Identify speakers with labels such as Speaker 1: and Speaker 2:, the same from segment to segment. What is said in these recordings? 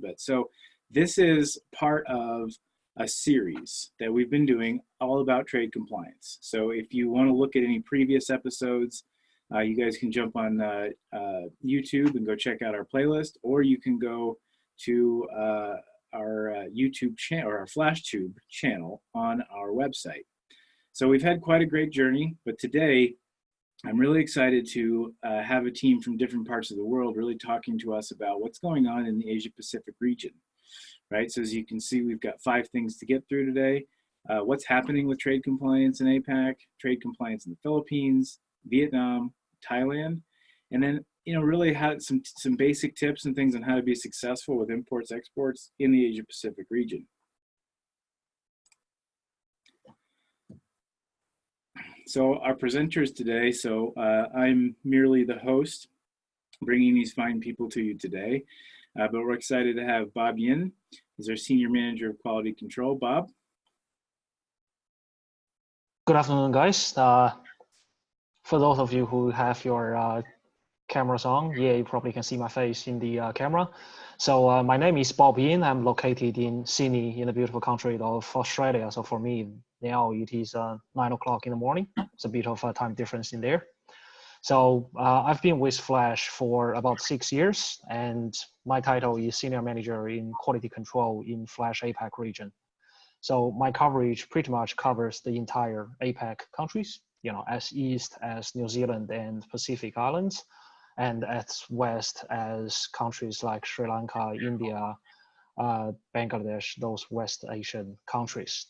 Speaker 1: bit. So this is part of a series that we've been doing all about trade compliance. So if you want to look at any previous episodes, you guys can jump on YouTube and go check out our playlist, or you can go to our YouTube channel or our FlashTube channel on our website. So we've had quite a great journey, but today I'm really excited to have a team from different parts of the world really talking to us about what's going on in the Asia Pacific region, right? So as you can see, we've got 5 things to get through today. What's happening with trade compliance in APAC, trade compliance in the Philippines, Vietnam, Thailand, and then really had some basic tips and things on how to be successful with imports, exports in the Asia Pacific region. So our presenters today, I'm merely the host, bringing these fine people to you today, but we're excited to have Bob Yin. He's our Senior Manager of Quality Control. Bob?
Speaker 2: Good afternoon, guys. For those of you who have your cameras on, yeah, you probably can see my face in the camera. So my name is Bob Yin. I'm located in Sydney in the beautiful country of Australia. So for me, now it is 9 o'clock in the morning. It's a bit of a time difference in there. So I've been with Flash for about 6 years, and my title is Senior Manager in Quality Control in Flash APAC region. So my coverage pretty much covers the entire APAC countries, as east as New Zealand and Pacific Islands, and as west as countries like Sri Lanka, India, Bangladesh, those West Asian countries.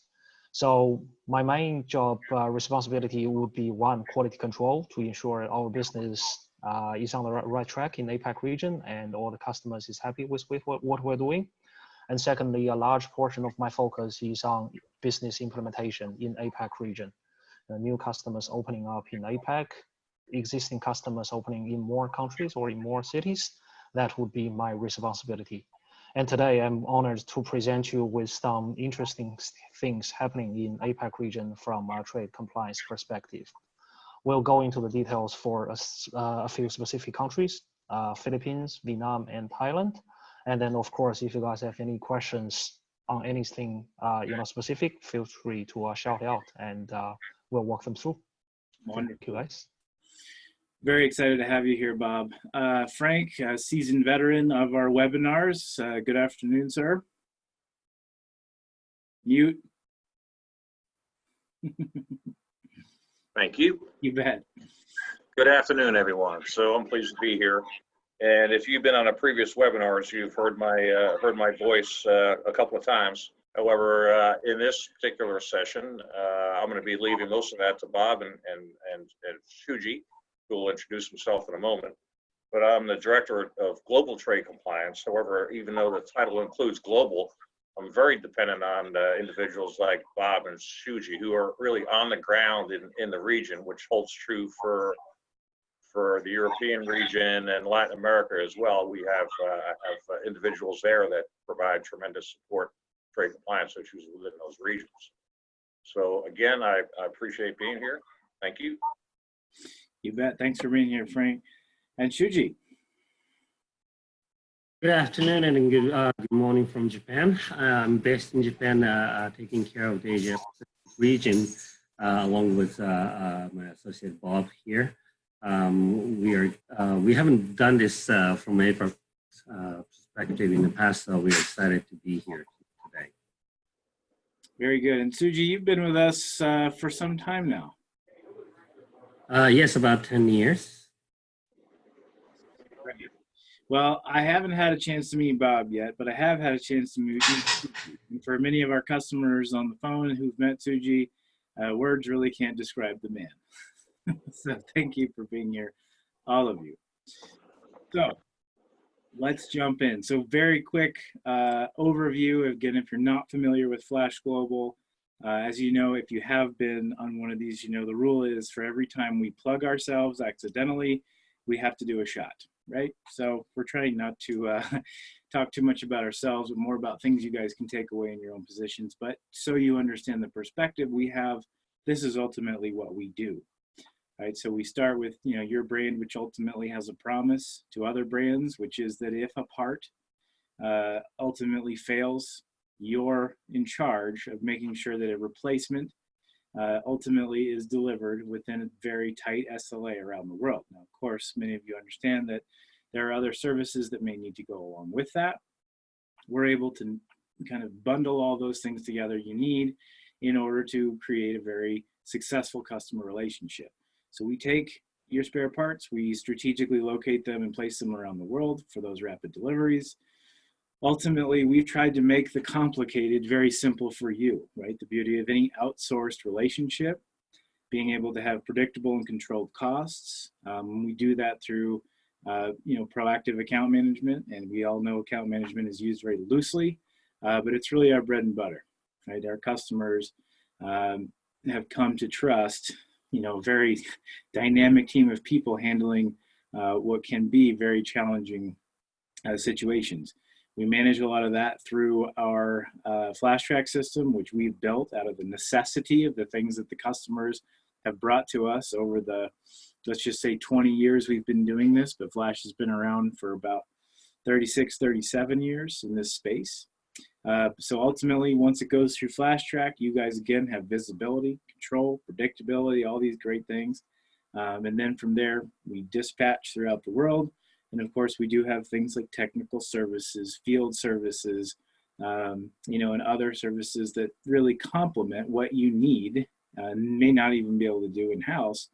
Speaker 2: So my main job responsibility would be, 1, quality control to ensure our business is on the right track in APAC region and all the customers is happy with what we're doing. And secondly, a large portion of my focus is on business implementation in APAC region. New customers opening up in APAC, existing customers opening in more countries or in more cities, that would be my responsibility. And today I'm honored to present you with some interesting things happening in APAC region from a trade compliance perspective. We'll go into the details for a few specific countries, Philippines, Vietnam, and Thailand. And then of course, if you guys have any questions on anything specific, feel free to shout out and we'll walk them through.
Speaker 1: Wonderful.
Speaker 2: Thank you, guys.
Speaker 1: Very excited to have you here, Bob. Frank, a seasoned veteran of our webinars. Good afternoon, sir. Mute.
Speaker 3: Thank you.
Speaker 1: You bet.
Speaker 3: Good afternoon, everyone. So I'm pleased to be here. And if you've been on a previous webinars, you've heard my voice a couple of times. However, in this particular session, I'm going to be leaving most of that to Bob and Shuji, who will introduce himself in a moment. But I'm the Director of Global Trade Compliance. However, even though the title includes global, I'm very dependent on individuals like Bob and Shuji, who are really on the ground in the region, which holds true for the European region and Latin America as well. We have individuals there that provide tremendous support for trade compliance issues within those regions. So again, I appreciate being here. Thank you.
Speaker 1: You bet. Thanks for being here, Frank. And Shuji.
Speaker 4: Good afternoon and good morning from Japan. I'm based in Japan, taking care of the Asia Pacific region, along with my associate Bob here. We haven't done this from a perspective in the past, so we're excited to be here today.
Speaker 1: Very good. And Suji, you've been with us for some time now.
Speaker 4: Yes, about 10 years.
Speaker 1: Well, I haven't had a chance to meet Bob yet, but I have had a chance to meet Suji. And for many of our customers on the phone who've met Suji, words really can't describe the man. So thank you for being here, all of you. So let's jump in. So very quick overview. Again, if you're not familiar with Flash Global, as you know, if you have been on one of these, the rule is for every time we plug ourselves accidentally, we have to do a shot, right? So we're trying not to talk too much about ourselves, but more about things you guys can take away in your own positions. But so you understand the perspective we have, this is ultimately what we do. Right, so we start with your brand, which ultimately has a promise to other brands, which is that if a part ultimately fails, you're in charge of making sure that a replacement ultimately is delivered within a very tight SLA around the world. Now, of course, many of you understand that there are other services that may need to go along with that. We're able to kind of bundle all those things together you need in order to create a very successful customer relationship. So we take your spare parts, we strategically locate them and place them around the world for those rapid deliveries. Ultimately, we've tried to make the complicated very simple for you, right? The beauty of any outsourced relationship, being able to have predictable and controlled costs. We do that through, proactive account management, and we all know account management is used very loosely, but it's really our bread and butter, right? Our customers have come to trust, a very dynamic team of people handling what can be very challenging situations. We manage a lot of that through our flash track system, which we've built out of the necessity of the things that the customers have brought to us over the, let's just say 20 years we've been doing this, but Flash has been around for about 36, 37 years in this space. So ultimately, once it goes through Flash Track, you guys again have visibility, control, predictability, all these great things. And then from there, we dispatch throughout the world. And of course, we do have things like technical services, field services, and other services that really complement what you need, may not even be able to do in-house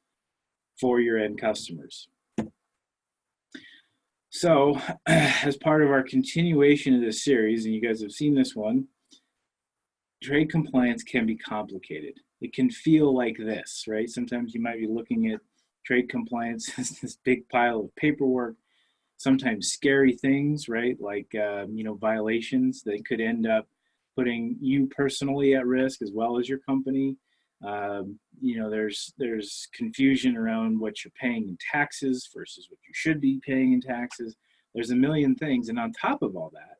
Speaker 1: for your end customers. So as part of our continuation of this series, and you guys have seen this one, trade compliance can be complicated. It can feel like this, right? Sometimes you might be looking at trade compliance as this big pile of paperwork, sometimes scary things, right? Like, violations that could end up putting you personally at risk as well as your company. There's confusion around what you're paying in taxes versus what you should be paying in taxes. There's a million things. And on top of all that,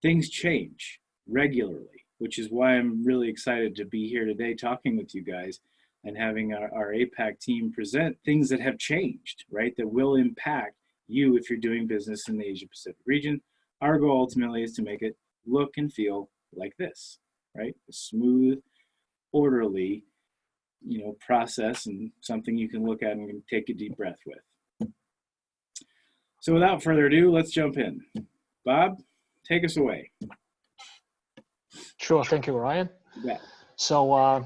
Speaker 1: things change regularly, which is why I'm really excited to be here today talking with you guys and having our APAC team present things that have changed, right? That will impact you if you're doing business in the Asia Pacific region. Our goal ultimately is to make it look and feel like this, right? A smooth, orderly, process, and something you can look at and take a deep breath with. So without further ado, let's jump in. Bob, take us away.
Speaker 2: Sure, thank you, Ryan.
Speaker 1: You bet.
Speaker 2: So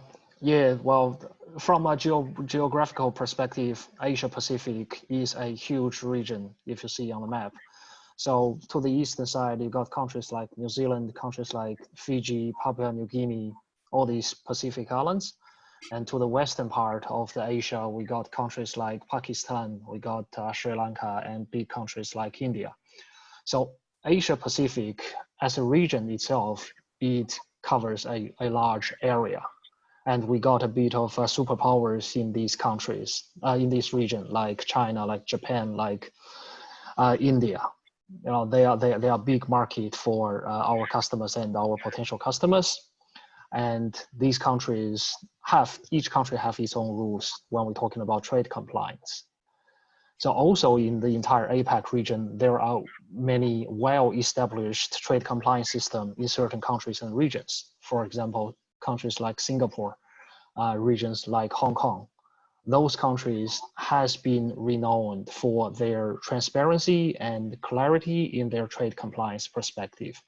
Speaker 2: from a geographical perspective, Asia Pacific is a huge region if you see on the map. So to the eastern side, you got countries like New Zealand, countries like Fiji, Papua New Guinea, all these Pacific islands. And to the western part of the Asia, we got countries like Pakistan, we got Sri Lanka, and big countries like India. So Asia Pacific as a region itself, it covers a large area. And we got a bit of superpowers in these countries, in this region, like China, like Japan, like India. They are big market for our customers and our potential customers. And these countries each country have its own rules when we're talking about trade compliance. So also in the entire APAC region, there are many well-established trade compliance systems in certain countries and regions. For example, countries like Singapore, regions like Hong Kong. Those countries has been renowned for their transparency and clarity in their trade compliance perspective.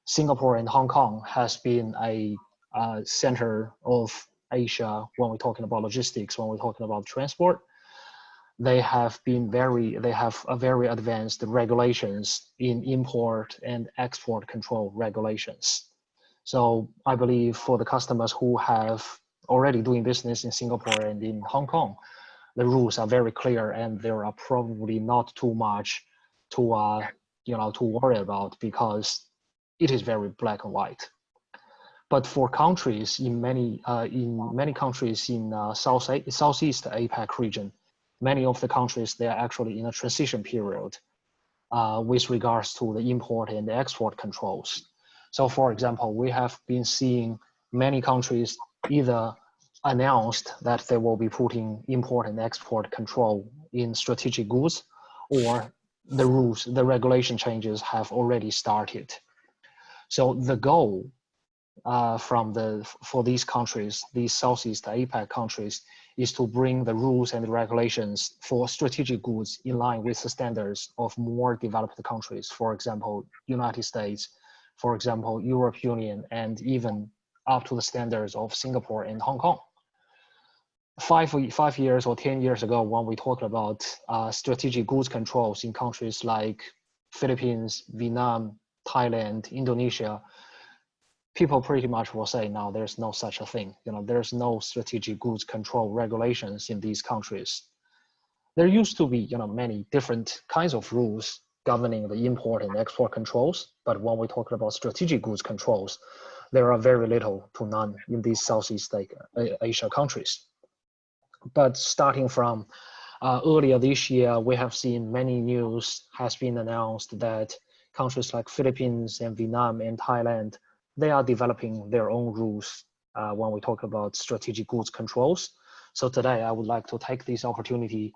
Speaker 2: Singapore and Hong Kong has been a center of Asia when we're talking about logistics, when we're talking about transport. They have a very advanced regulations in import and export control regulations. So I believe for the customers who have already doing business in Singapore and in Hong Kong, the rules are very clear and there are probably not too much to worry about because it is very black and white. But for countries in many countries in Southeast APAC region, many of the countries, they are actually in a transition period with regards to the import and the export controls. So for example, we have been seeing many countries either announced that they will be putting import and export control in strategic goods, or the rules, the regulation changes have already started. So the goal for these countries, these Southeast APAC countries, is to bring the rules and regulations for strategic goods in line with the standards of more developed countries. For example, United States, for example, European Union, and even up to the standards of Singapore and Hong Kong. 5 years or 10 years ago, when we talked about strategic goods controls in countries like Philippines, Vietnam, Thailand, Indonesia, people pretty much will say, now there's no such a thing. There's no strategic goods control regulations in these countries. There used to be, many different kinds of rules governing the import and export controls. But when we talk about strategic goods controls, there are very little to none in these Southeast Asia countries. But starting from earlier this year, we have seen many news has been announced that countries like Philippines and Vietnam and Thailand, they are developing their own rules when we talk about strategic goods controls. So today I would like to take this opportunity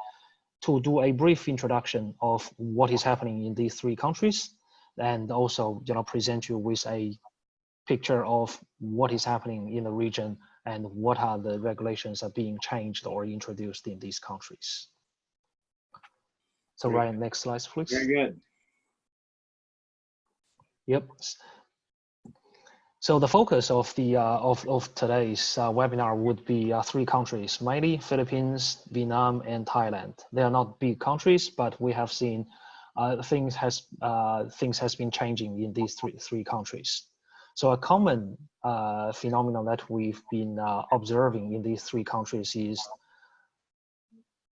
Speaker 2: to do a brief introduction of what is happening in these three countries, and also present you with a picture of what is happening in the region and what are the regulations that are being changed or introduced in these countries. So Ryan, next slide, please.
Speaker 1: Very good.
Speaker 2: Yep. So the focus of the of today's webinar would be three countries, mainly Philippines, Vietnam, and Thailand. They are not big countries, but we have seen things has been changing in these three countries. So a common phenomenon that we've been observing in these three countries is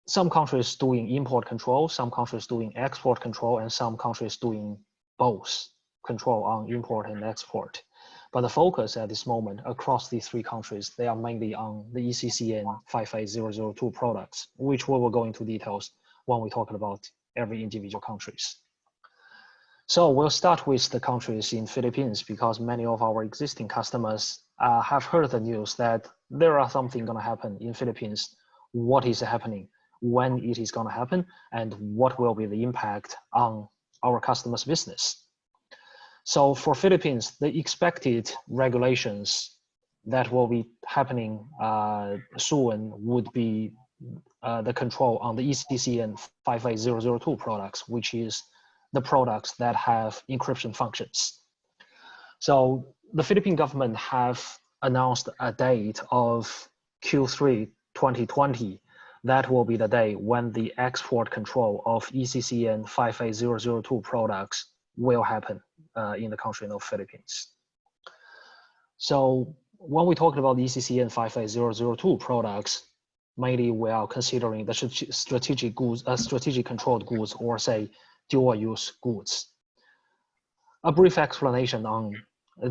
Speaker 2: some countries doing import control, some countries doing export control, and some countries doing both control on import and export. But the focus at this moment across these three countries, they are mainly on the ECCN 58002 products, which we will go into details when we talk about every individual countries. So we'll start with the countries in Philippines, because many of our existing customers have heard the news that there are something going to happen in Philippines. What is happening, when it is going to happen, and what will be the impact on our customers' business. So for Philippines, the expected regulations that will be happening soon would be the control on the ECCN 58002 products, which is the products that have encryption functions. So the Philippine government have announced a date of Q3 2020. That will be the day when the export control of ECCN 58002 products will happen in the country of Philippines. So when we talk about ECCN 58002 products, mainly we are considering the strategic goods, strategic controlled goods, or say dual-use goods. A brief explanation on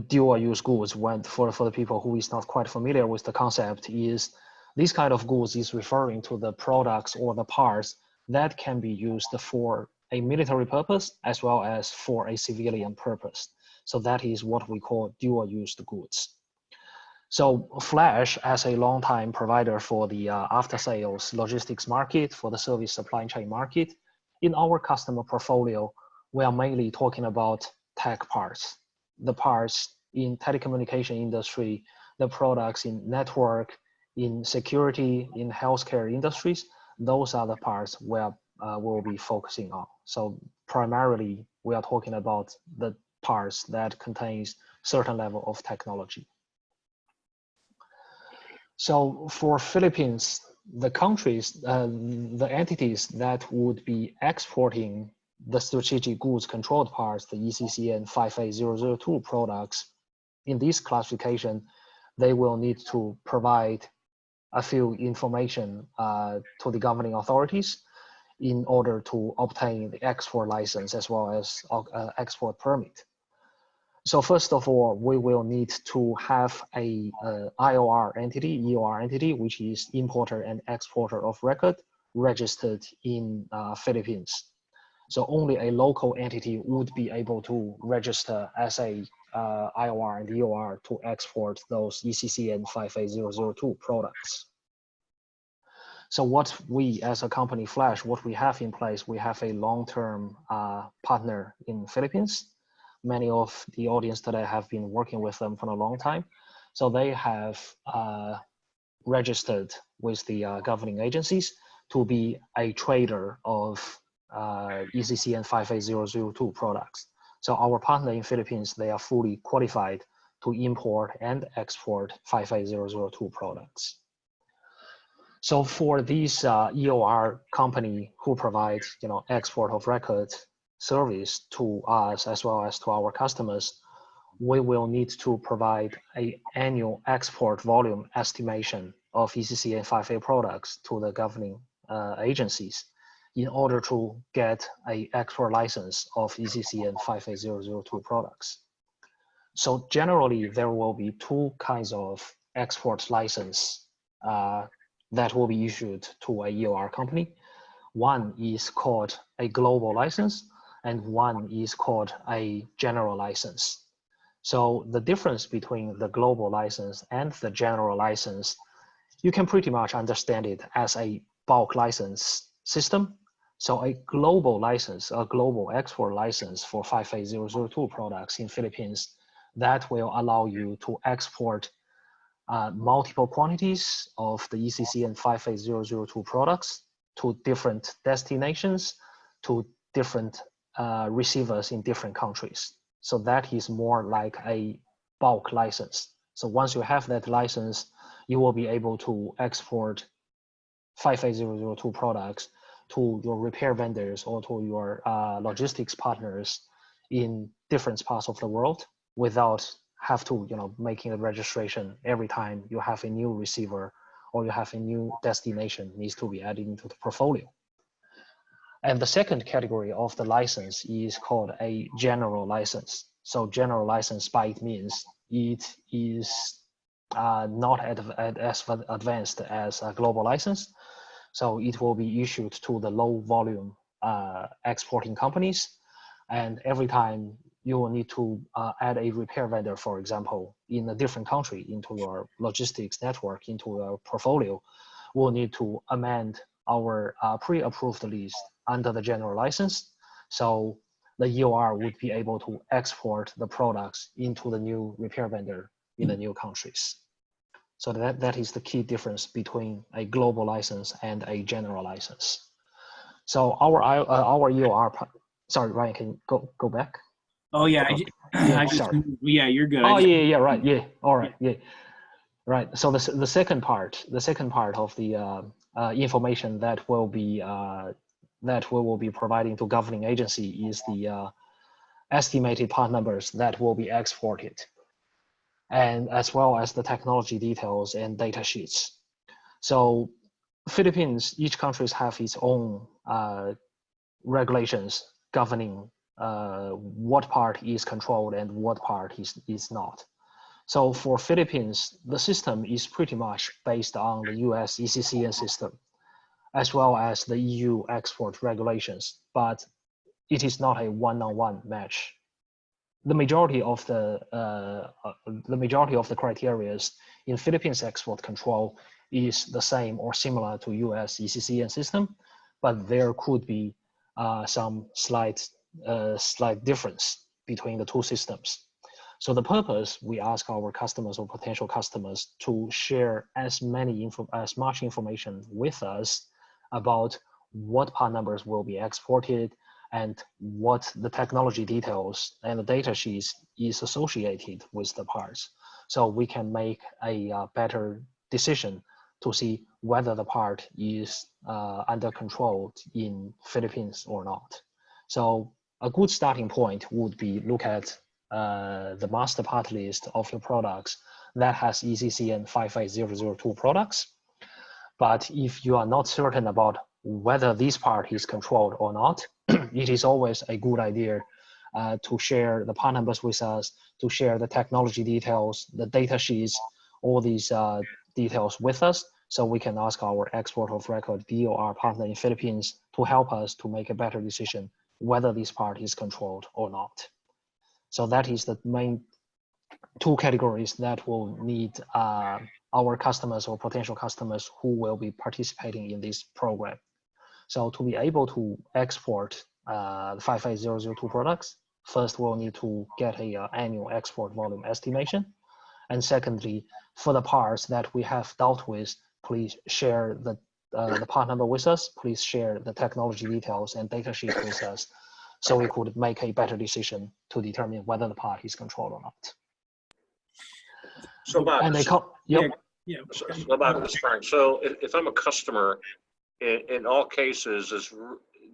Speaker 2: dual-use goods, for the people who is not quite familiar with the concept, is this kind of goods is referring to the products or the parts that can be used for a military purpose as well as for a civilian purpose. So that is what we call dual-use goods. So Flash, as a long-time provider for the after-sales logistics market, for the service supply chain market, in our customer portfolio, we are mainly talking about tech parts, the parts in telecommunication industry, the products in network, in security, in healthcare industries. Those are the parts where we'll be focusing on. So primarily, we are talking about the parts that contains certain level of technology. So for Philippines, the countries, the entities that would be exporting the strategic goods controlled parts, the ECCN 58002 products, in this classification, they will need to provide a few information to the governing authorities in order to obtain the export license as well as export permit. So first of all, we will need to have a EOR entity, which is importer and exporter of record, registered in Philippines. So only a local entity would be able to register as a IOR and EOR to export those ECCN 58002 products. So what we as a company Flash, what we have in place, we have a long-term partner in Philippines. Many of the audience today have been working with them for a long time. So they have registered with the governing agencies to be a trader of ECCN 58002 products. So our partner in Philippines, they are fully qualified to import and export 58002 products. So for these EOR company who provide, export of record service to us as well as to our customers, we will need to provide an annual export volume estimation of ECCN 5A products to the governing agencies in order to get an export license of ECCN 58002 products. So generally, there will be two kinds of export license that will be issued to a EOR company. One is called a global license, and one is called a general license. So the difference between the global license and the general license, you can pretty much understand it as a bulk license system. So a global license, a global export license for 58002 products in Philippines, that will allow you to export multiple quantities of the ECCN 58002 products to different destinations, to different receivers in different countries. So that is more like a bulk license. So once you have that license, you will be able to export 58002 products to your repair vendors or to your logistics partners in different parts of the world without have to, making a registration every time you have a new receiver or you have a new destination needs to be added into the portfolio. And the second category of the license is called a general license. So general license by it means it is not as advanced as a global license. So it will be issued to the low volume exporting companies. And every time you will need to add a repair vendor, for example, in a different country into your logistics network, into your portfolio, we'll need to amend our pre-approved list under the general license. So the EOR would be able to export the products into the new repair vendor in the new countries. So that is the key difference between a global license and a general license. So our EOR, sorry, Ryan, can you go back?
Speaker 1: Oh yeah,
Speaker 2: Sorry.
Speaker 1: Yeah, you're good.
Speaker 2: Oh yeah, right, yeah, all right, yeah, right. So the second part of the information that will be that we will be providing to governing agency is the estimated part numbers that will be exported, and as well as the technology details and data sheets. So Philippines, each country have its own regulations governing what part is controlled and what part is not. So for Philippines, the system is pretty much based on the US ECCN system, as well as the EU export regulations, but it is not a one-on-one match. The majority of the criteria in Philippines export control is the same or similar to US ECCN system, but there could be some slight difference between the two systems. So the purpose, we ask our customers or potential customers to share as much information with us about what part numbers will be exported and what the technology details and the data sheets is associated with the parts. So we can make a better decision to see whether the part is under control in Philippines or not. So a good starting point would be look at the master part list of your products that has ECCN 58002 products. But if you are not certain about whether this part is controlled or not, it is always a good idea to share the part numbers with us, to share the technology details, the data sheets, all these details with us, so we can ask our export of record DOR partner in Philippines to help us to make a better decision whether this part is controlled or not. So that is the main two categories that will need our customers or potential customers who will be participating in this program. So to be able to export the 58002 products, first we'll need to get a annual export volume estimation. And secondly, for the parts that we have dealt with, please share the part number with us. Please share the technology details and data sheet with us, so we could make a better decision to determine whether the part is controlled or not.
Speaker 3: So Bob,
Speaker 2: And they
Speaker 1: Yeah.
Speaker 3: so about this, Frank. So if I'm a customer, in all cases, is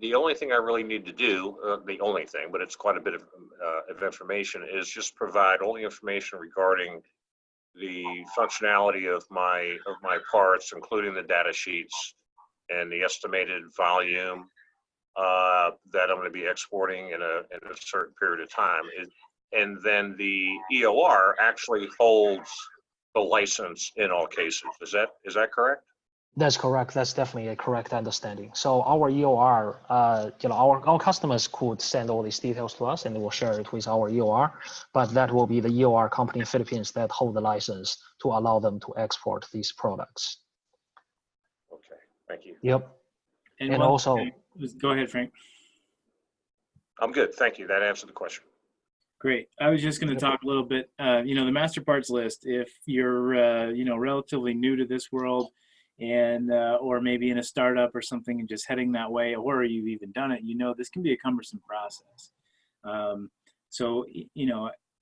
Speaker 3: the only thing I really need to do, the only thing, but it's quite a bit of information, is just provide all the information regarding the functionality of my parts, including the data sheets and the estimated volume that I'm going to be exporting in a certain period of time. And then the EOR actually holds the license in all cases. Is that correct?
Speaker 2: That's correct. That's definitely a correct understanding. So our EOR, our customers could send all these details to us and we'll share it with our EOR, but that will be the EOR company in Philippines that hold the license to allow them to export these products.
Speaker 3: Okay, thank you.
Speaker 2: Yep. And also,
Speaker 1: go ahead, Frank.
Speaker 3: I'm good, thank you. That answered the question.
Speaker 1: Great. I was just going to talk a little bit, the master parts list, if you're, relatively new to this world, and or maybe in a startup or something and just heading that way, or you've even done it, this can be a cumbersome process. So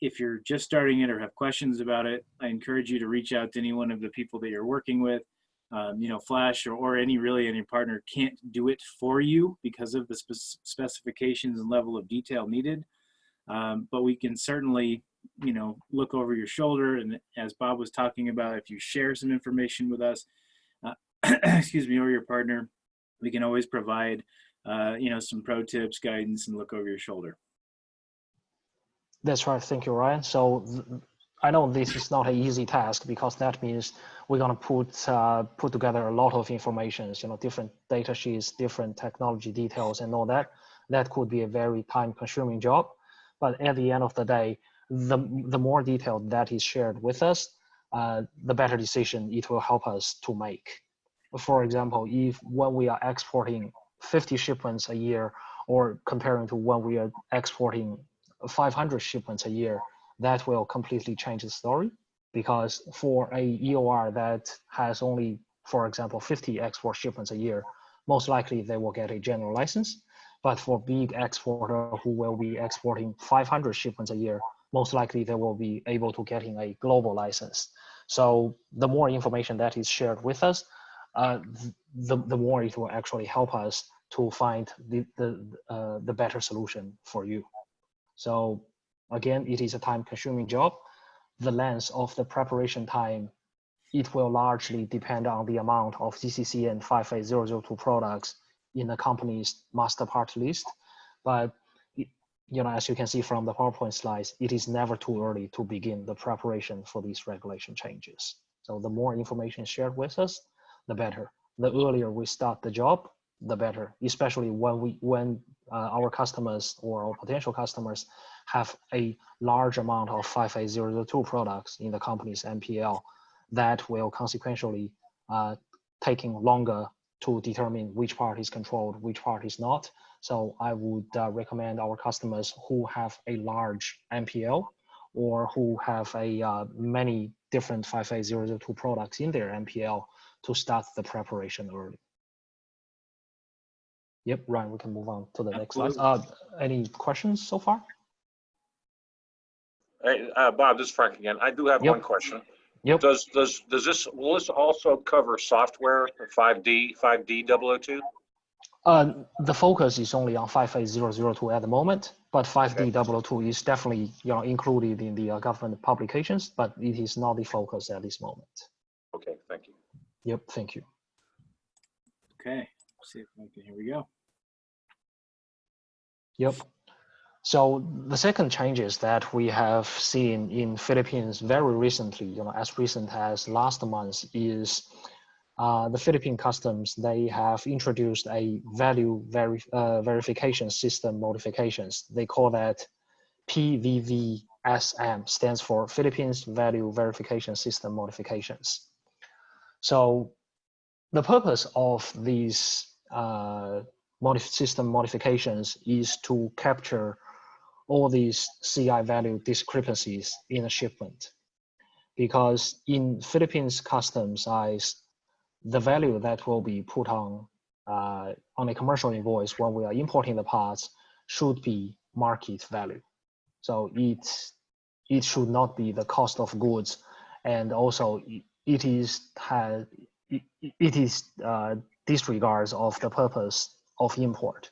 Speaker 1: if you're just starting it or have questions about it, I encourage you to reach out to any one of the people that you're working with. Flash or any partner can't do it for you because of the specifications and level of detail needed. But we can certainly, look over your shoulder, and as Bob was talking about, if you share some information with us, excuse me, or your partner, we can always provide, some pro tips, guidance, and look over your shoulder.
Speaker 2: That's right. Thank you, Ryan. So I know this is not an easy task, because that means we're going to put together a lot of information, different data sheets, different technology details, and all that. That could be a very time-consuming job. But at the end of the day, the more detail that is shared with us, the better decision it will help us to make. For example, when we are exporting 50 shipments a year, or comparing to when we are exporting 500 shipments a year, that will completely change the story. Because for a EOR that has only, for example, 50 export shipments a year, most likely they will get a general license. But for big exporter who will be exporting 500 shipments a year, most likely they will be able to getting a global license. So the more information that is shared with us, the more it will actually help us to find the better solution for you. So again, it is a time-consuming job. The length of the preparation time, it will largely depend on the amount of GCC and 58002 products in the company's master part list. But as you can see from the PowerPoint slides, it is never too early to begin the preparation for these regulation changes. So the more information shared with us, the better. The earlier we start the job, the better, especially when our customers or our potential customers have a large amount of 58002 products in the company's MPL. That will consequentially taking longer to determine which part is controlled, which part is not. So I would recommend our customers who have a large MPL, or who have many different 58002 products in their MPL, to start the preparation early. Yep, Ryan, we can move on to the next slide. Any questions so far?
Speaker 3: Hey, Bob, this is Frank again. I do have one question.
Speaker 2: Yep.
Speaker 3: Will this also cover software, 5D 002?
Speaker 2: The focus is only on 58002 at the moment, but 5D 002 is definitely included in the government publications, but it is not the focus at this moment.
Speaker 3: Okay, thank you.
Speaker 2: Yep, thank you.
Speaker 1: Okay, see if we can, here we go.
Speaker 2: Yep. So the second changes that we have seen in Philippines very recently, as recent as last month, is the Philippine Customs. They have introduced a value verification system modifications. They call that PVV SM stands for Philippines Value Verification System Modifications. So the purpose of these system modifications is to capture all these CI value discrepancies in a shipment. Because in Philippines customs eyes, the value that will be put on a commercial invoice when we are importing the parts should be market value. So it should not be the cost of goods, and also it disregards of the purpose of import.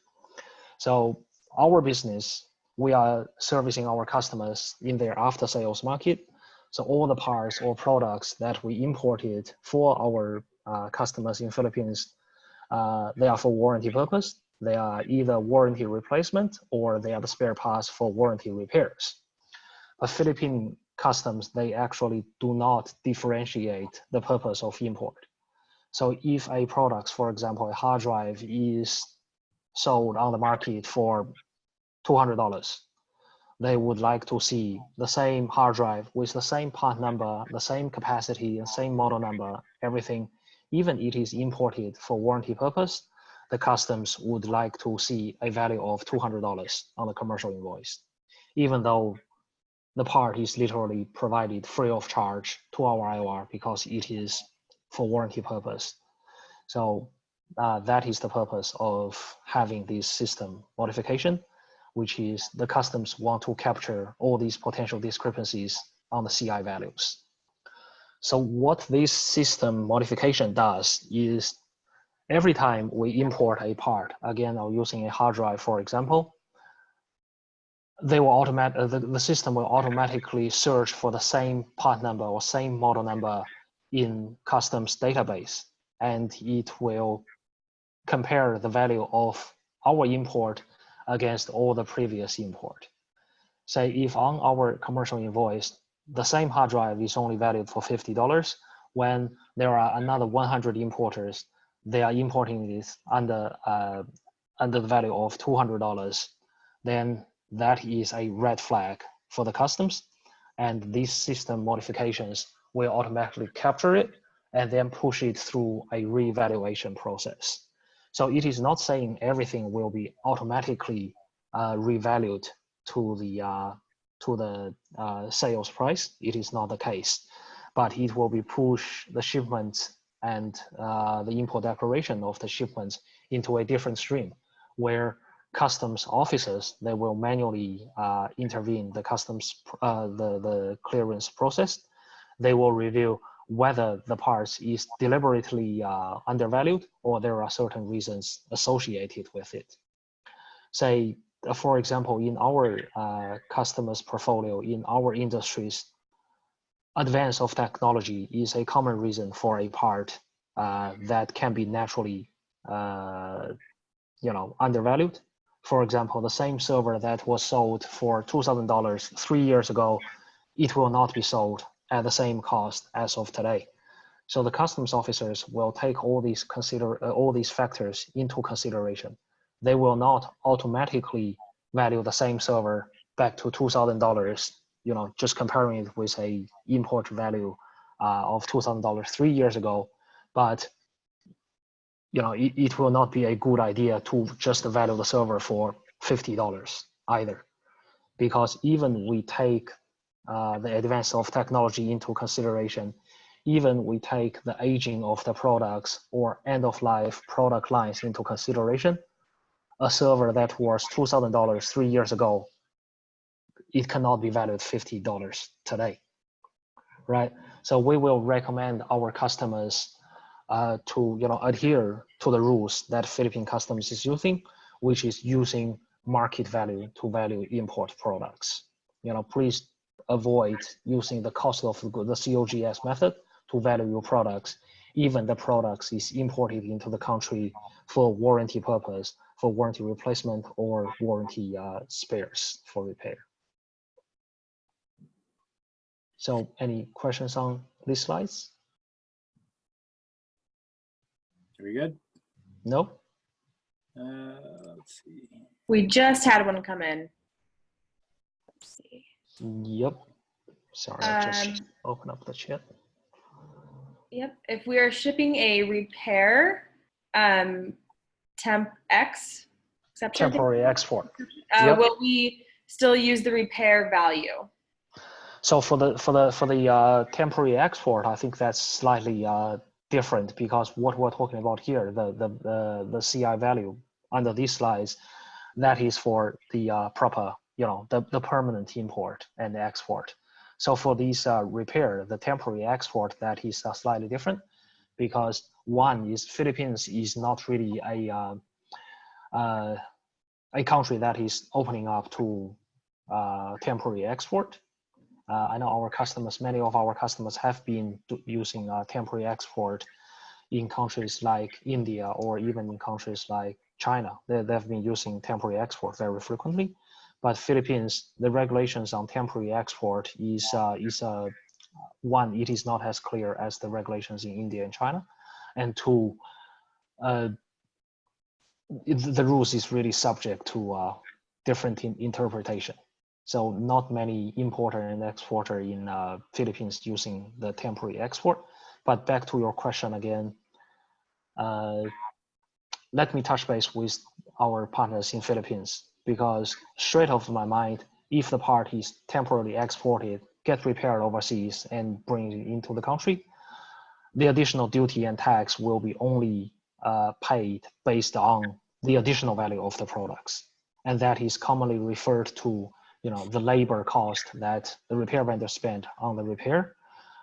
Speaker 2: So our business, we are servicing our customers in their after sales market. So all the parts or products that we imported for our customers in Philippines, they are for warranty purpose. They are either warranty replacement or they are the spare parts for warranty repairs. But Philippine customs, they actually do not differentiate the purpose of import. So if a product, for example, a hard drive is sold on the market for $200, they would like to see the same hard drive with the same part number, the same capacity, and same model number, everything. Even it is imported for warranty purpose, the customs would like to see a value of $200 on the commercial invoice, even though the part is literally provided free of charge to our IOR because it is for warranty purpose. So that is the purpose of having this system modification, which is the customs want to capture all these potential discrepancies on the CI values. So what this system modification does is every time we import a part, again, I'm using a hard drive, for example, they will the system will automatically search for the same part number or same model number in customs database, and it will compare the value of our import against all the previous import. Say if on our commercial invoice, the same hard drive is only valued for $50, when there are another 100 importers, they are importing this under the value of $200, then that is a red flag for the customs, and these system modifications will automatically capture it and then push it through a reevaluation process. So it is not saying everything will be automatically revalued to the sales price. It is not the case, but it will be push the shipment and the import declaration of the shipments into a different stream, where customs officers, they will manually intervene the customs the clearance process. They will review whether the parts is deliberately undervalued or there are certain reasons associated with it. Say, for example, in our customers' portfolio, in our industries, advance of technology is a common reason for a part that can be naturally undervalued. For example, the same server that was sold for $2,000 3 years ago, it will not be sold at the same cost as of today. So the customs officers will take all these factors into consideration. They will not automatically value the same server back to $2,000, just comparing it with a import value of $2,000 3 years ago. But it will not be a good idea to just value the server for $50 either, because even we take the advance of technology into consideration, even we take the aging of the products or end of life product lines into consideration, a server that was $2,000 3 years ago, it cannot be valued $50 today, right? So we will recommend our customers to adhere to the rules that Philippine Customs is using, which is using market value to value import products. Please avoid using the cost of the COGS method to value your products, even the products is imported into the country for warranty purpose, for warranty replacement or warranty spares for repair. So any questions on these slides?
Speaker 1: Very good.
Speaker 2: No?
Speaker 1: Let's see.
Speaker 5: We just had one come in. Let's see.
Speaker 2: Yep. Sorry, I just open up the chat.
Speaker 5: Yep. If we are shipping a repair, temp X exception,
Speaker 2: Temporary export. Yep.
Speaker 5: will we still use the repair value?
Speaker 2: So for the temporary export, I think that's slightly different, because what we're talking about here, the CI value under these slides, that is for the proper, the permanent import and export. So for these repair, the temporary export, that is slightly different, because one is Philippines is not really a country that is opening up to temporary export. I know our customers, many of our customers have been using temporary export in countries like India, or even in countries like China. They've been using temporary export very frequently. But Philippines, the regulations on temporary export is one, it is not as clear as the regulations in India and China, and two, the rules is really subject to different interpretation. So not many importer and exporter in Philippines using the temporary export. But back to your question again, let me touch base with our partners in Philippines, because straight off my mind, if the part is temporarily exported, get repaired overseas and bring it into the country, the additional duty and tax will be only paid based on the additional value of the products. And that is commonly referred to, the labor cost that the repair vendor spent on the repair,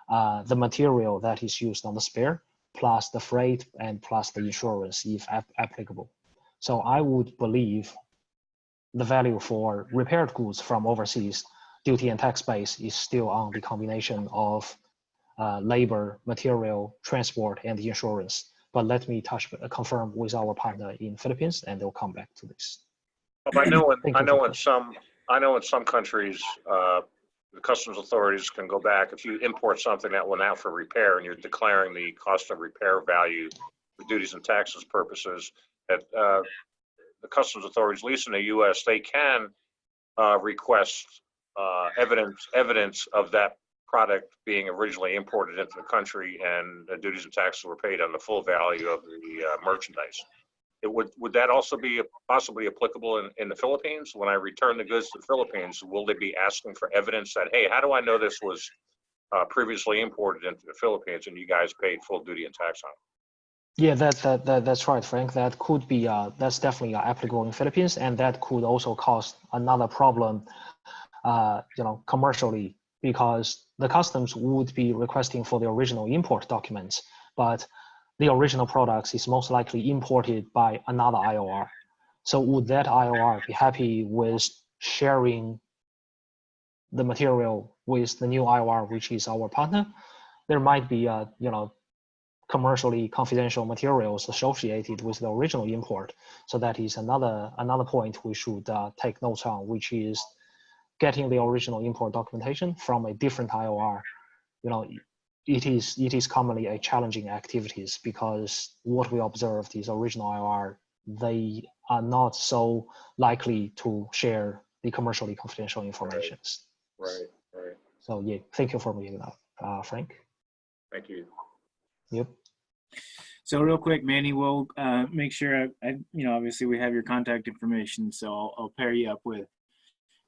Speaker 2: the material that is used on the spare, plus the freight and plus the insurance if applicable. So I would believe the value for repaired goods from overseas, duty and tax base, is still on the combination of labor, material, transport, and the insurance. But let me confirm with our partner in Philippines, and they'll come back to this.
Speaker 3: I know in some countries, the customs authorities can go back if you import something that went out for repair and you're declaring the cost of repair value for duties and taxes purposes, that the customs authorities, at least in the U.S., they can request evidence of that product being originally imported into the country, and the duties and taxes were paid on the full value of the merchandise. Would that also be possibly applicable in the Philippines? When I return the goods to the Philippines, will they be asking for evidence that, hey, how do I know this was previously imported into the Philippines and you guys paid full duty and tax on it?
Speaker 2: Yeah, that's right, Frank. That could be, that's definitely applicable in Philippines, and that could also cause another problem, commercially, because the customs would be requesting for the original import documents, but the original products is most likely imported by another IOR. So would that IOR be happy with sharing the material with the new IOR, which is our partner? There might be, commercially confidential materials associated with the original import. So that is another point we should take notes on, which is getting the original import documentation from a different IOR. It is commonly a challenging activities, because what we observed is original IOR, they are not so likely to share the commercially confidential information.
Speaker 3: Right.
Speaker 2: So yeah, thank you for bringing it up, Frank.
Speaker 3: Thank you.
Speaker 2: Yep.
Speaker 1: So real quick, Manny, we'll make sure, obviously we have your contact information, so I'll pair you up with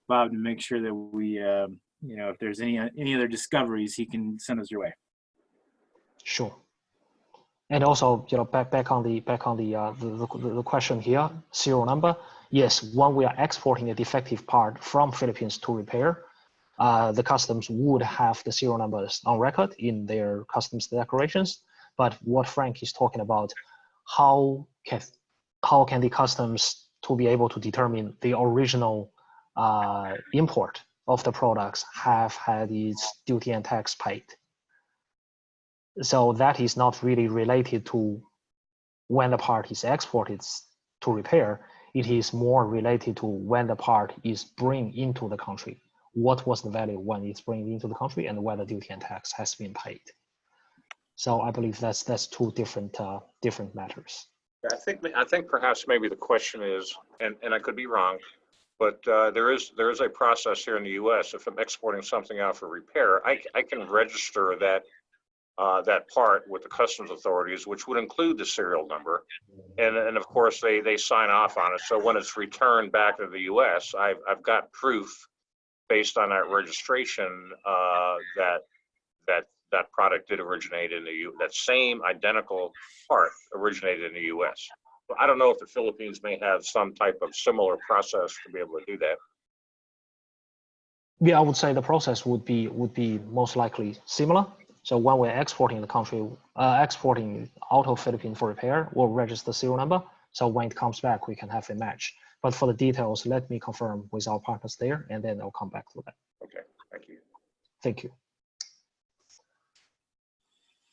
Speaker 1: Bob to make sure that we, if there's any other discoveries, he can send us your way.
Speaker 2: Sure. And also, back on the question here, serial number. Yes, when we are exporting a defective part from Philippines to repair, the customs would have the serial numbers on record in their customs declarations. But what Frank is talking about, how can the customs to be able to determine the original import of the products have had its duty and tax paid? So that is not really related to when the part is exported to repair. It is more related to when the part is bring into the country. What was the value when it's bring into the country, and whether duty and tax has been paid. So I believe that's two different matters.
Speaker 3: I think perhaps maybe the question is, and I could be wrong, But there is a process here in the U.S. If I'm exporting something out for repair, I can register that part with the customs authorities, which would include the serial number, and of course they sign off on it. So when it's returned back to the U.S., I've got proof based on that registration that product did originate in the that same identical part originated in the U.S. I don't know if the Philippines may have some type of similar process to be able to do that.
Speaker 2: Yeah, I would say the process would be most likely similar. So when we're exporting the country, exporting out of Philippines for repair, we'll register the serial number. So when it comes back, we can have a match. But for the details, let me confirm with our partners there, and then I'll come back to that.
Speaker 3: Okay, thank you.
Speaker 2: Thank you.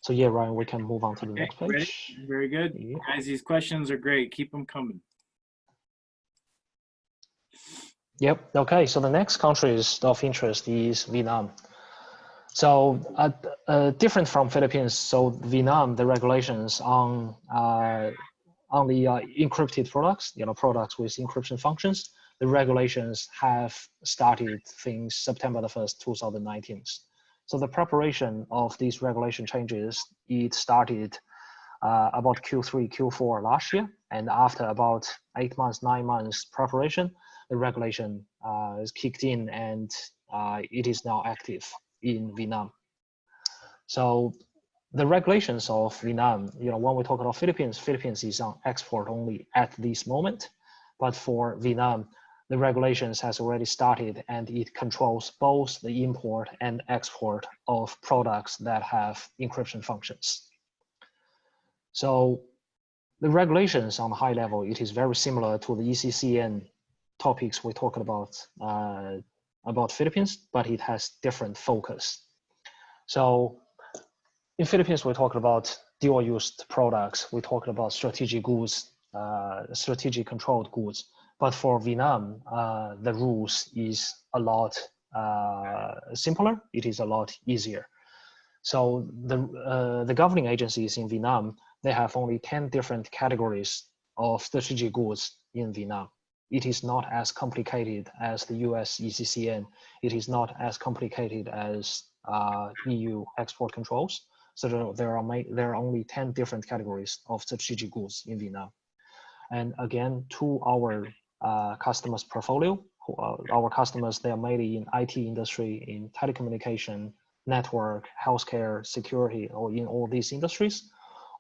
Speaker 2: So yeah, Ryan, we can move on to the next page.
Speaker 1: Ready? Very good.
Speaker 2: Yeah.
Speaker 1: Guys, these questions are great. Keep them coming.
Speaker 2: Yep. Okay. So the next country of interest is Vietnam. So different from Philippines. So Vietnam, the regulations on the encrypted products, products with encryption functions, the regulations have started things September the 1st, 2019. So the preparation of these regulation changes, it started about Q3, Q4 last year. And after about 8 months, 9 months preparation, the regulation is kicked in and it is now active in Vietnam. So the regulations of Vietnam, when we talk about Philippines is on export only at this moment. But for Vietnam, the regulations has already started and it controls both the import and export of products that have encryption functions. So the regulations on a high level, it is very similar to the ECCN topics we talked about Philippines, but it has different focus. So in Philippines, we talked about dual-use products. We talked about strategic goods, strategic controlled goods. But for Vietnam, the rules is a lot simpler. It is a lot easier. So the governing agencies in Vietnam, they have only 10 different categories of strategic goods in Vietnam. It is not as complicated as the US ECCN. It is not as complicated as EU export controls. So there are only 10 different categories of strategic goods in Vietnam. And again, to our customers' portfolio, our customers, they are mainly in IT industry, in telecommunication, network, healthcare, security, or in all these industries.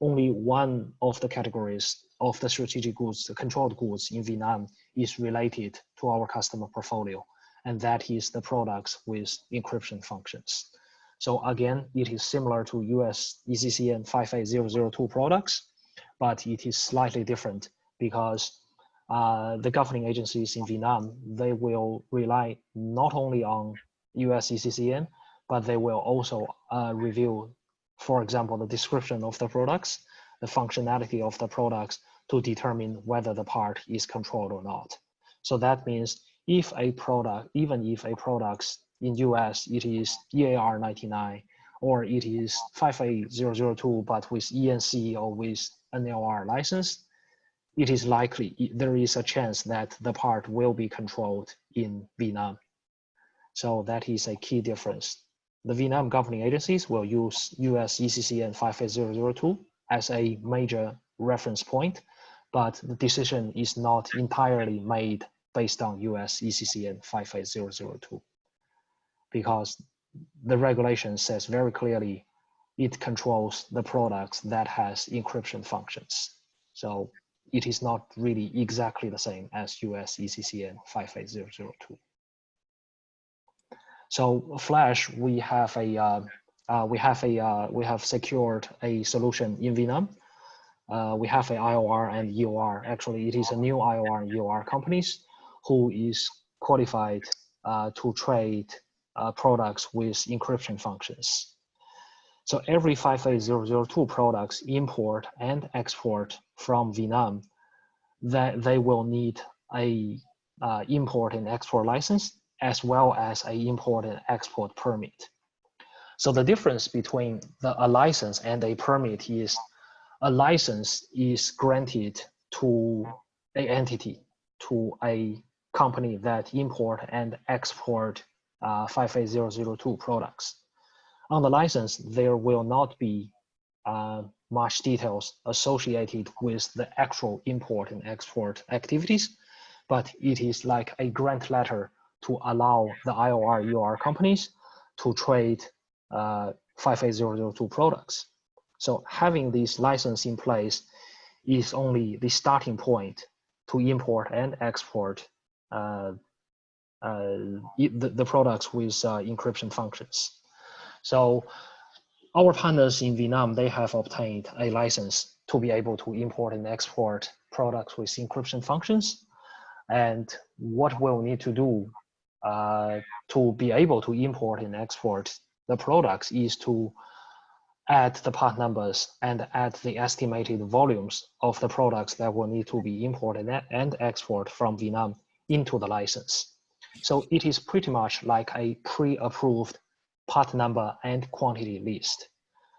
Speaker 2: Only one of the categories of the strategic goods, the controlled goods in Vietnam is related to our customer portfolio, and that is the products with encryption functions. So again, it is similar to US ECCN 58002 products, but it is slightly different because the governing agencies in Vietnam, they will rely not only on US ECCN, but they will also review, for example, the description of the products, the functionality of the products to determine whether the part is controlled or not. So that means if a product, even if a product in US, it is EAR 99, or it is 58002, but with ENC or with NLR license, it is likely, there is a chance that the part will be controlled in Vietnam. So that is a key difference. The Vietnam governing agencies will use US ECCN 58002 as a major reference point, but the decision is not entirely made based on US ECCN 58002 because the regulation says very clearly it controls the products that has encryption functions. So it is not really exactly the same as US ECCN 58002. So Flash, we have secured a solution in Vietnam. We have a IOR and EOR. Actually, it is a new IOR and EOR companies who is qualified to trade products with encryption functions. So every 58002 products import and export from Vietnam, that they will need a import and export license as well as a import and export permit. So the difference between a license and a permit is a license is granted to an entity, to a company that import and export 58002 products. On the license, there will not be much details associated with the actual import and export activities, but it is like a grant letter to allow the IOR UR companies to trade 58002 products. So having this license in place is only the starting point to import and export the products with encryption functions. So our partners in Vietnam, they have obtained a license to be able to import and export products with encryption functions. And what we'll need to do to be able to import and export the products is to add the part numbers and add the estimated volumes of the products that will need to be imported and export from Vietnam into the license. So it is pretty much like a pre-approved part number and quantity list.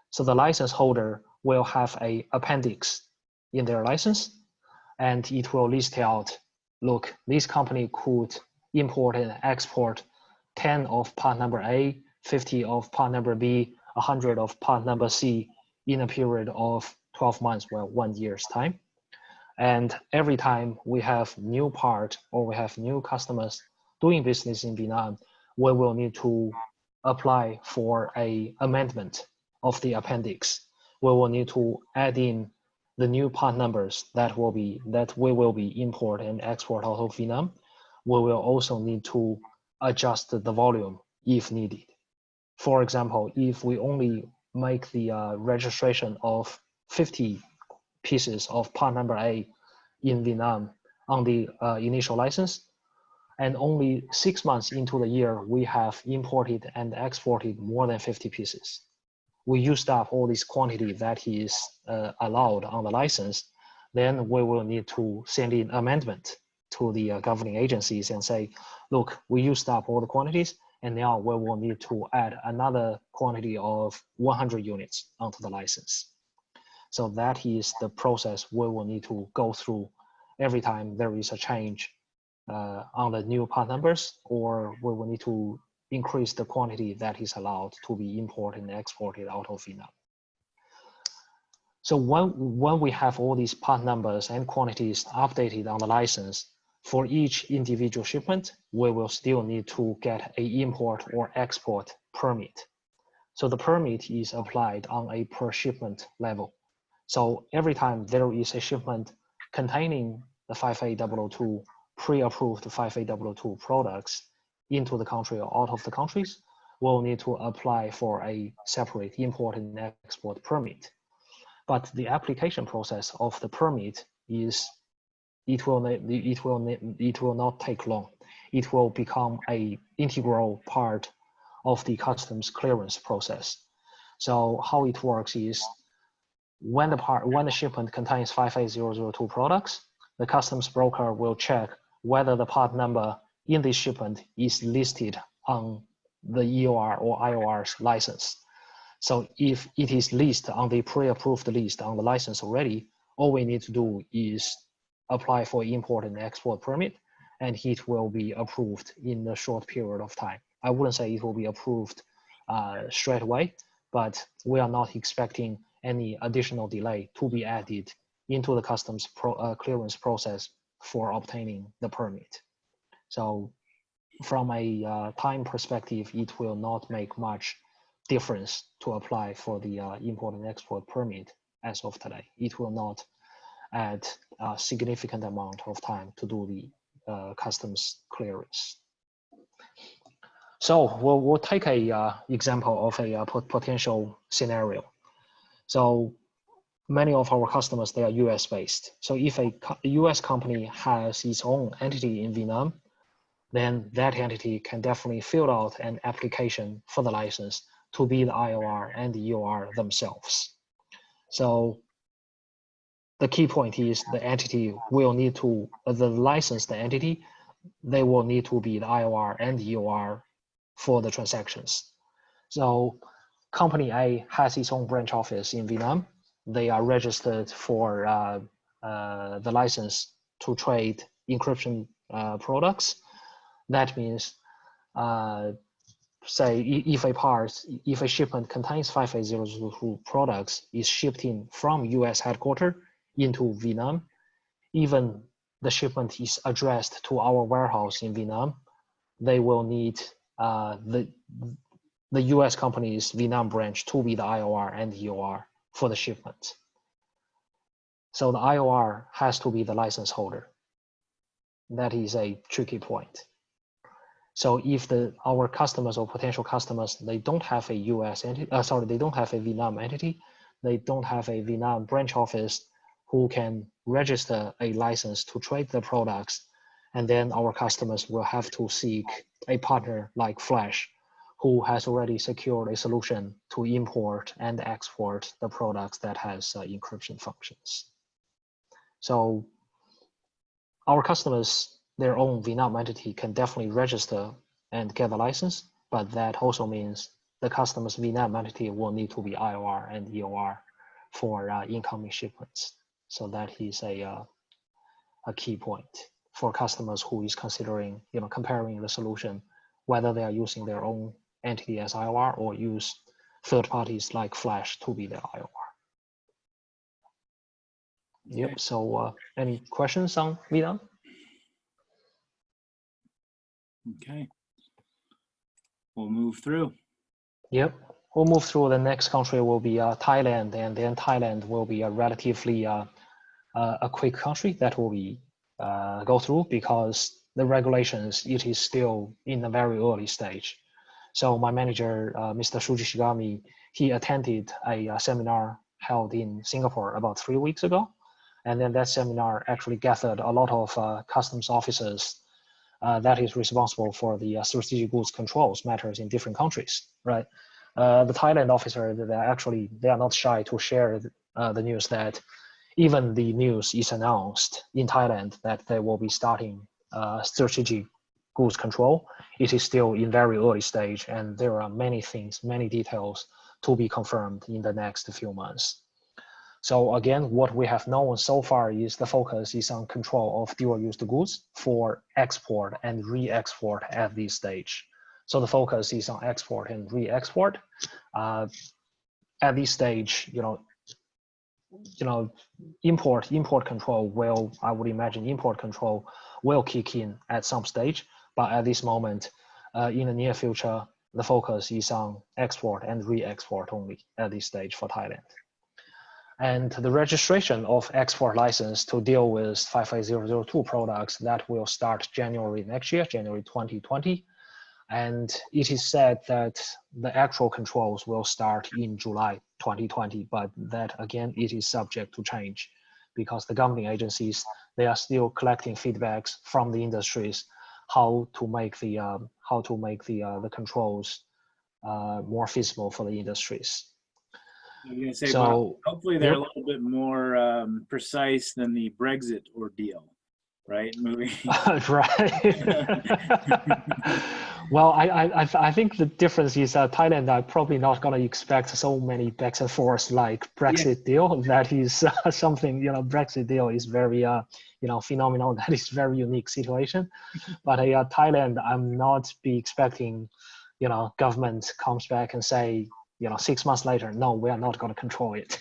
Speaker 2: So the license holder will have an appendix in their license, and it will list out, look, this company could import and export 10 of part number A, 50 of part number B, 100 of part number C in a period of 12 months, well, 1 year's time. And every time we have new part or we have new customers doing business in Vietnam, we will need to apply for an amendment of the appendix. We will need to add in the new part numbers that we will be import and export out of Vietnam. We will also need to adjust the volume if needed. For example, if we only make the registration of 50 pieces of part number A in Vietnam on the initial license, and only 6 months into the year, we have imported and exported more than 50 pieces. We used up all this quantity that is allowed on the license, then we will need to send in amendment to the governing agencies and say, look, we used up all the quantities, and now we will need to add another quantity of 100 units onto the license. So that is the process we will need to go through every time there is a change on the new part numbers, or we will need to increase the quantity that is allowed to be imported and exported out of Vietnam. So when we have all these part numbers and quantities updated on the license, for each individual shipment, we will still need to get an import or export permit. So the permit is applied on a per shipment level. So every time there is a shipment containing the 58002 pre-approved 58002 products into the country or out of the countries, we'll need to apply for a separate import and export permit. But the application process of the permit is, it will not take long. It will become an integral part of the customs clearance process. So how it works is, when the shipment contains 58002 products, the customs broker will check whether the part number in this shipment is listed on the EOR or IOR's license. So if it is listed on the pre-approved list on the license already, all we need to do is apply for import and export permit, and it will be approved in a short period of time. I wouldn't say it will be approved straight away, but we are not expecting any additional delay to be added into the customs clearance process for obtaining the permit. So from a time perspective, it will not make much difference to apply for the import and export permit as of today. It will not add a significant amount of time to do the customs clearance. So we'll take a example of a potential scenario. So many of our customers, they are US based. So if a US company has its own entity in Vietnam, then that entity can definitely fill out an application for the license to be the IOR and the EOR themselves. So the key point is the entity will need to, the licensed entity, they will need to be the IOR and the EOR for the transactions. So company A has its own branch office in Vietnam. They are registered for the license to trade encryption products. That means, say, if a shipment contains 58002 products is shipped in from US headquarters into Vietnam, even the shipment is addressed to our warehouse in Vietnam, they will need the US company's Vietnam branch to be the IOR and EOR for the shipment. So the IOR has to be the license holder. That is a tricky point. So if our customers or potential customers, they don't have a US entity, they don't have a Vietnam entity, they don't have a Vietnam branch office who can register a license to trade the products, and then our customers will have to seek a partner like Flash, who has already secured a solution to import and export the products that has encryption functions. So our customers, their own Vietnam entity can definitely register and get a license, but that also means the customer's Vietnam entity will need to be IOR and EOR for incoming shipments. So that is a key point for customers who is considering, comparing the solution, whether they are using their own entity as IOR or use third parties like Flash to be their IOR. Okay. Yep. So any questions on Vietnam?
Speaker 1: Okay. We'll move through.
Speaker 2: Yep. We'll move through. The next country will be Thailand, and then Thailand will be a relatively a quick country that will be go through because the regulations, it is still in a very early stage. So my manager, Mr. Shuji Shigami, he attended a seminar held in Singapore about 3 weeks ago. And then that seminar actually gathered a lot of customs officers that is responsible for the strategic goods controls matters in different countries, right? The Thailand officer, they are not shy to share the news that even the news is announced in Thailand that they will be starting strategic goods control. It is still in very early stage, and there are many things, many details to be confirmed in the next few months. So again, what we have known so far is the focus is on control of dual-use goods for export and re-export at this stage. So the focus is on export and re-export. At this stage, import control will, I would imagine import control will kick in at some stage, but at this moment, in the near future, the focus is on export and re-export only at this stage for Thailand. And the registration of export license to deal with 55002 products, that will start January next year, January 2020. And it is said that the actual controls will start in July 2020, but that again, it is subject to change because the governing agencies, they are still collecting feedbacks from the industries, how to make the controls more feasible for the industries.
Speaker 1: I'm gonna say,
Speaker 2: So,
Speaker 1: Bob, hopefully they're
Speaker 2: yep.
Speaker 1: a little bit more precise than the Brexit ordeal, right? Moving.
Speaker 2: Right. Well, I think the difference is Thailand are probably not going to expect so many backs and forths like Brexit deal. That is something, Brexit deal is very, phenomenal. That is very unique situation. But Thailand, I'm not be expecting, government comes back and say, 6 months later, no, we are not going to control it.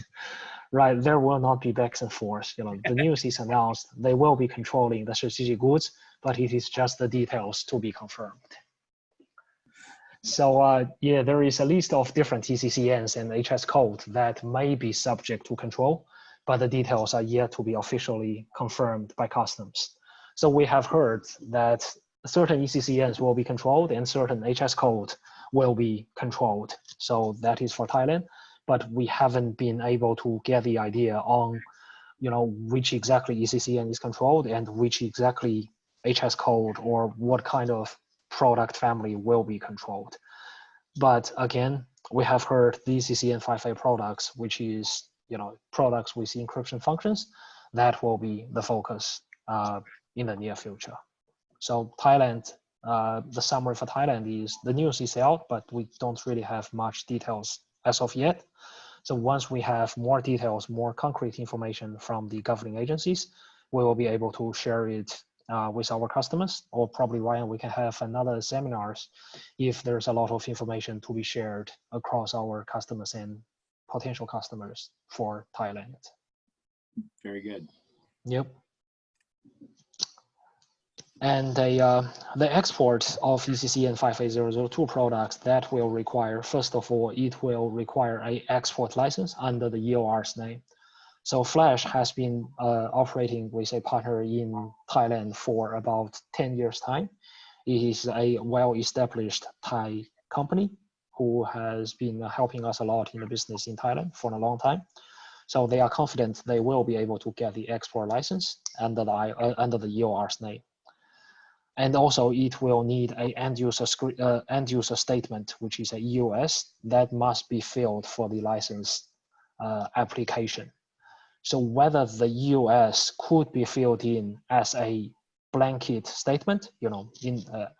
Speaker 2: Right, there will not be backs and forths. The news is announced, they will be controlling the strategic goods, but it is just the details to be confirmed. So yeah, there is a list of different ECCNs and HS code that may be subject to control, but the details are yet to be officially confirmed by customs. So we have heard that certain ECCNs will be controlled and certain HS code will be controlled. So that is for Thailand, but we haven't been able to get the idea on, which exactly ECCN is controlled and which exactly HS code or what kind of product family will be controlled. But again, we have heard the ECCN 5A products, which is, products with encryption functions, that will be the focus in the near future. So Thailand, the summary for Thailand is the news is out, but we don't really have much details as of yet. So once we have more details, more concrete information from the governing agencies, we will be able to share it with our customers, or probably Ryan, we can have another seminars if there's a lot of information to be shared across our customers and potential customers for Thailand.
Speaker 1: Very good.
Speaker 2: Yep. And the export of ECC and 58002 products, that will require, first of all, it will require an export license under the EOR's name. So Flash has been operating with a partner in Thailand for about 10 years time. It is a well-established Thai company who has been helping us a lot in the business in Thailand for a long time. So they are confident they will be able to get the export license under the EOR's name. And also it will need a end user statement, which is a EUS, that must be filled for the license application. So whether the EUS could be filled in as a blanket statement,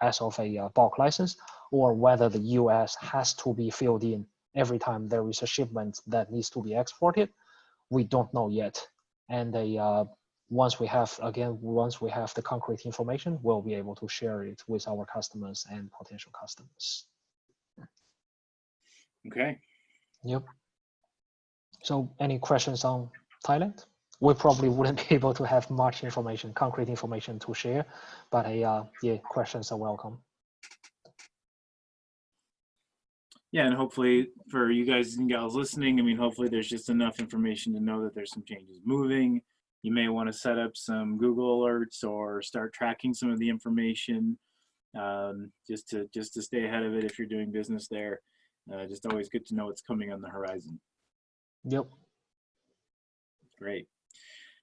Speaker 2: as of a bulk license, or whether the EUS has to be filled in every time there is a shipment that needs to be exported, we don't know yet. And once we have the concrete information, we'll be able to share it with our customers and potential customers.
Speaker 1: Okay.
Speaker 2: Yep. So any questions on Thailand? We probably wouldn't be able to have much information, concrete information to share, but yeah, questions are welcome.
Speaker 1: Yeah, and hopefully for you guys and gals listening, I mean, hopefully there's just enough information to know that there's some changes moving. You may want to set up some Google alerts or start tracking some of the information just to stay ahead of it if you're doing business there. Just always good to know what's coming on the horizon.
Speaker 2: Yep.
Speaker 1: Great.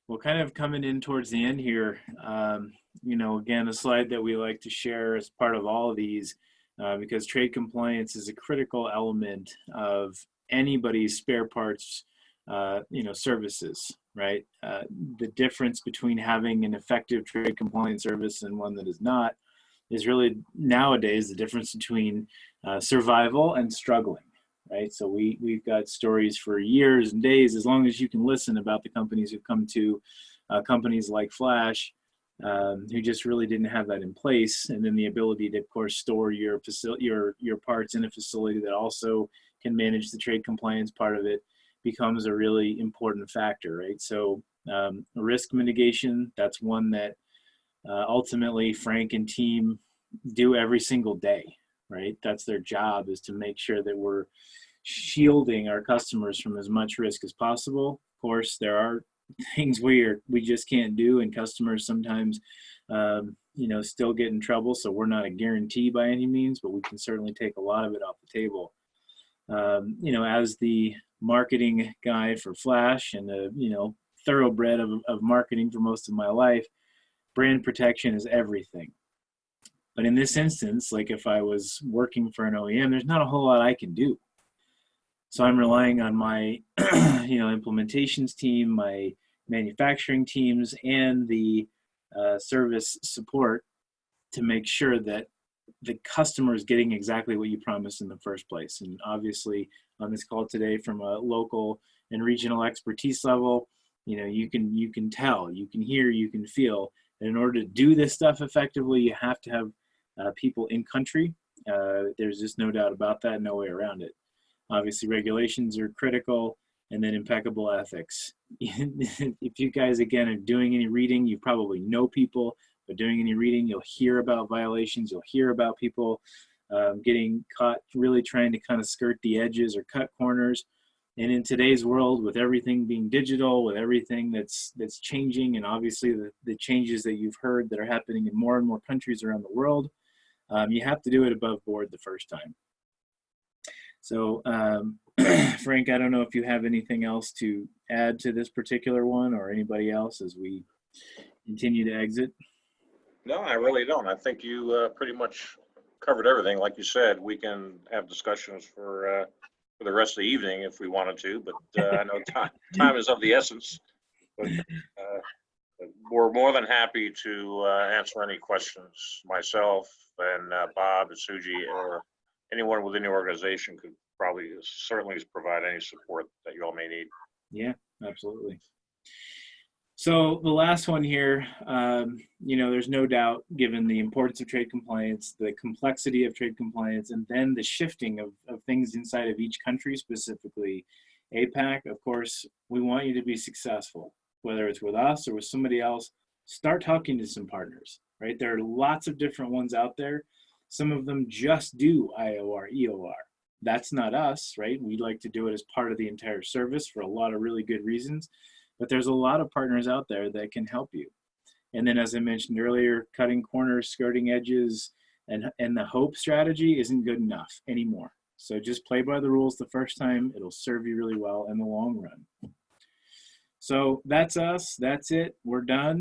Speaker 1: Well, kind of coming in towards the end here, again, a slide that we like to share as part of all of these, because trade compliance is a critical element of anybody's spare parts, services, right? The difference between having an effective trade compliance service and one that is not is really nowadays the difference between survival and struggling, right? So we've got stories for years and days, as long as you can listen, about the companies who've come to companies like Flash, who just really didn't have that in place, and then the ability to, of course, store your parts in a facility that also can manage the trade compliance part of it becomes a really important factor, right? So risk mitigation, that's one that ultimately Frank and team do every single day, right? That's their job, is to make sure that we're shielding our customers from as much risk as possible. Of course, there are things we just can't do, and customers sometimes still get in trouble, so we're not a guarantee by any means, but we can certainly take a lot of it off the table. As the marketing guy for Flash and the thoroughbred of marketing for most of my life, brand protection is everything. But in this instance, like if I was working for an OEM, there's not a whole lot I can do. So I'm relying on my implementations team, my manufacturing teams, and the service support to make sure that the customer is getting exactly what you promised in the first place. And obviously on this call today, from a local and regional expertise level, you can tell, you can hear, you can feel that in order to do this stuff effectively, you have to have people in country. There's just no doubt about that, no way around it. Obviously regulations are critical, and then impeccable ethics. If you guys, again, are doing any reading, you probably know people, but doing any reading, you'll hear about violations, you'll hear about people getting caught really trying to kind of skirt the edges or cut corners. And in today's world, with everything being digital, with everything that's changing, and obviously the changes that you've heard that are happening in more and more countries around the world, you have to do it above board the first time. So Frank, I don't know if you have anything else to add to this particular one, or anybody else as we continue to exit.
Speaker 3: No, I really don't. I think you pretty much covered everything. Like you said, we can have discussions for the rest of the evening if we wanted to, but I know time is of the essence. But we're more than happy to answer any questions. Myself and Bob and Suji, or anyone within the organization, could certainly provide any support that you all may need.
Speaker 1: Yeah, absolutely. So the last one here, you know, there's no doubt, given the importance of trade compliance, the complexity of trade compliance, and then the shifting of things inside of each country, specifically APAC. Of course, we want you to be successful, whether it's with us or with somebody else. Start talking to some partners, right? There are lots of different ones out there. Some of them just do IOR, EOR. That's not us, right? We like to do it as part of the entire service for a lot of really good reasons. But there's a lot of partners out there that can help you. And then, as I mentioned earlier, cutting corners, skirting edges, and the hope strategy isn't good enough anymore. So just play by the rules the first time. It'll serve you really well in the long run. So that's us. That's it. We're done.